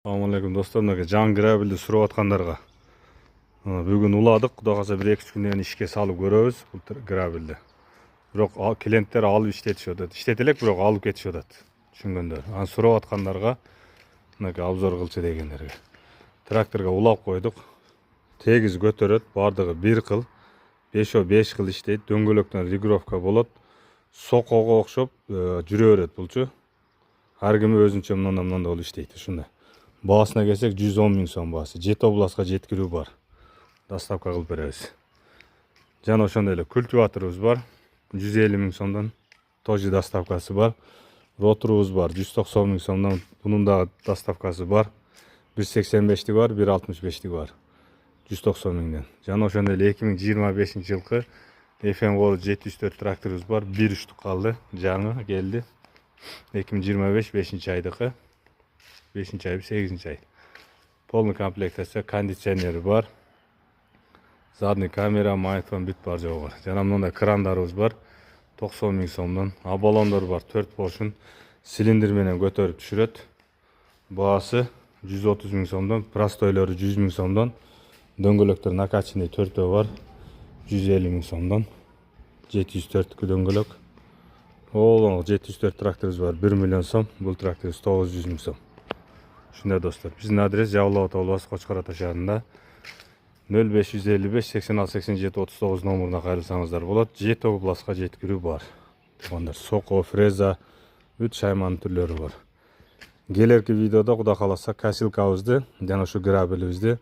Assalamualaikum dostlar, mына жаң грабельді сұрап атқандарға. Бүгін уладық, құда қаласа 1-2 күннен ішке салып көрөбүз бұл грабельді. Бирок клиенттер алып иштетишип атат. Иштетелек, бирок алып кетишип атат. Түшүнгөндөр. Аны сурап аткандарга мына обзор кылчу дегендерге. Тракторга улап койдук. Тегиз көтөрөт, бардыгы бир кыл. 5 кыл иштейт, дөңгөлөктөн регулировка болот. Сокого окшоп жүрө берет булчу. Ар ким өзүнчө мындай болуп иштейт, ушундай. Baasına gelsek 110 000 son baası. Jet oblasqa жеткирүү бар. Доставка кылып беребиз. Жана ошондой эле культиваторубуз бар. 150 000 сомдон тоже доставкасы бар. Роторубуз бар. 190 000 сомдон бунун да доставкасы бар. 185 бар, 165 бар. 190 000ден. Жана ошондой эле 2025 жылкы FM Gold 704 тракторубуз бар. 1 үчтүк калды. Жаңы келди. 2025 5 айдыкы. 5 ay, 8 ay. Полный комплектация, кондиционері бар. Задний камера, маятон, бүт бар жоғы бар. Жана мындай крандарыбыз бар. 90 000 сомдон. Баллондор бар, 4 поршун. Цилиндр менен көтөрүп түшүрөт. Баасы 130 000 сомдон. Простойлору 100 000 сомдон. Дөңгөлөктөр накачанный 4 бар. 150 000 сомдон. 704 дөңгөлөк. Ол 704 тракторубуз бар, 1 миллион сом. Бул трактор 900 000 сом. Шундай достар, биздин адрес Жабыл Ата областы Кочкор Ата шаарында 0555 86 87 39 номуруна кайрылсаңыздар болот. 7 областка жеткирүү бар. Тугандар, соко, фреза, бүт шайманын түрлөрү бар. Келерки видеода Кудай кааласа косилкабызды жана ушу грабелибизди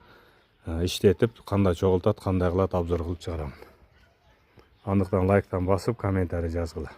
иштетип, кандай чогултат, кандай кылат обзор кылып чыгарам. Андыктан лайктан басып, комментарий жазгыла.